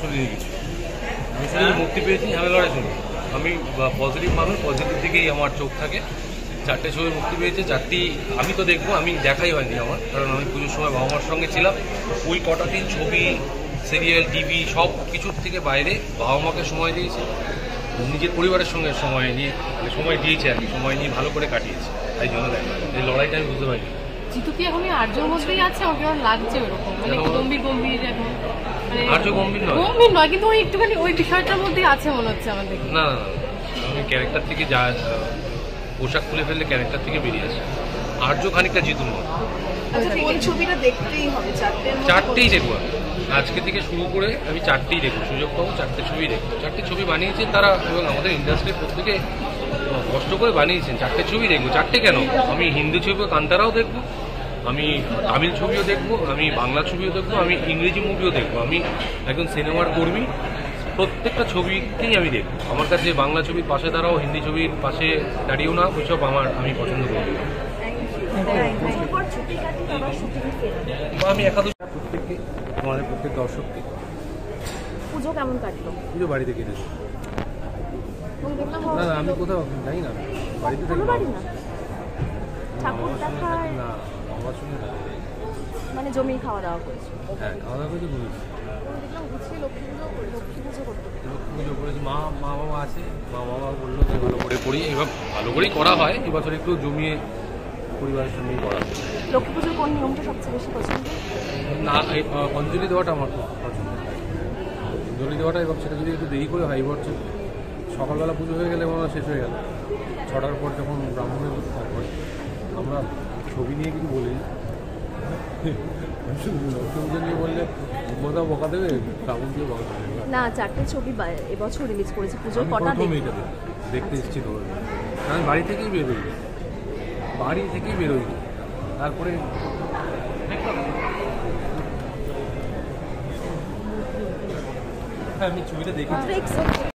শুনিনি কিছু। আমি শুধু মুক্তি পেয়েছি, ঝামেলা লড়াই শুনি। আমি পজিটিভ মানুষ, পজিটিভ দিকেই আমার চোখ থাকে। 4টে ছবি মুক্তি পেয়েছে, 4টি আমি তো দেখবো, আমি দেখাই হয়নি আমার, কারণ আমি পুজোর সময় বাবা মার সঙ্গে ছিলাম। ওই কটা দিন ছবি, সিরিয়াল, টিভি সব কিছুর থেকে বাইরে বাবা মাকে সময় দিয়েছে, নিজের পরিবারের সঙ্গে সময় নিয়ে সময় দিয়েছে আর কি, সময় নিয়ে ভালো করে কাটিয়েছে। তাই জন্য দেখা এই লড়াইটা আমি বুঝতে পারি। জিতু কি এখন আর্যর মধ্যেই আছে? আমার কেমন লাগছে ওরকম, মানে গম্ভীর গম্ভীর এখন, আর্য গম্ভীর নয়, গম্ভীর নয়, কিন্তু ওই একটুখানি ওই বিষয়টার মধ্যেই আছে মনে হচ্ছে আমার দেখে। না না না, আমি ক্যারেক্টার থেকে যা পোশাক খুলে ফেললে ক্যারেক্টার থেকে বেরিয়ে আসে। আর্য খানিকটা জিতুর মতো। কোন ছবিটা দেখতেই হবে? 4টেই দেখবো আজকে থেকে শুরু করে, আমি 4টেই দেখবো, সুযোগ পাবো 4টে ছবি দেখবো। 4টে ছবি বানিয়েছেন তারা, এবং আমাদের ইন্ডাস্ট্রির প্রত্যেকে কষ্ট করে বানিয়েছেন। 4টে ছবি দেখবো। 4টে কেন, আমি হিন্দি ছবিও কান্তারাও দেখবো, আমি তামিল ছবিও দেখবো, আমি বাংলা ছবিও দেখবো, আমি ইংরেজি মুভিও দেখবো। আমি একজন সিনেমার কর্মী, প্রত্যেকটা ছবিকেই আমি দেখবো। আমার কাছে বাংলা ছবির পাশে দাঁড়াও, হিন্দি ছবির পাশে দাঁড়িয়েও না, ওইসব আমি পছন্দ করি। আমি একাদশ প্রত্যেককে, আমাদের প্রত্যেক দর্শককে। পুজো কেমন কাটলো? পুজো বাড়িতে কেটেছে। না না, আমি কোথাও যাই না, বাড়িতে থাকি। ঠাকুর দেখার না, আমার সঙ্গে মানে জমি খাওয়া দাওয়া করেছে। হ্যাঁ, খাওয়া দাওয়া করে ঘুরেছি। দেখলাম গুছিয়ে লক্ষ্মী পুজো করতে। লক্ষ্মী পুজো করেছি, মা বাবা আছে, মা বাবা বললো যে ভালো করে করি, এবার ভালো করেই করা হয়। এবছর একটু জমিয়ে পরিবারের সঙ্গেই করা হয়। লক্ষ্মী পুজোর কোন নিয়মটা সবচেয়ে বেশি পছন্দ? না, অঞ্জলি দেওয়াটা আমার খুব পছন্দ। অঞ্জলি দেওয়াটা, এবং সেটা যদি একটু দেরি করে হয়, এবার সকালবেলা পুজো হয়ে গেলে মনে হয় শেষ হয়ে গেল, 6টার পর যখন ব্রাহ্মণের তারপরে আমরা ছবি নিয়ে কিছু বলি লক্ষ্মী পুজো নিয়ে বললে কোথাও বকা দেবে, ব্রাহ্মণ দিয়ে বকা দেবে না। 4টে ছবি এবছর রিলিজ করেছে, পুজোর কটা দেখতে এসেছি। তো আমি বাড়ি থেকেই বেরোই, তারপরে আমি ছবিটা দেখেছি।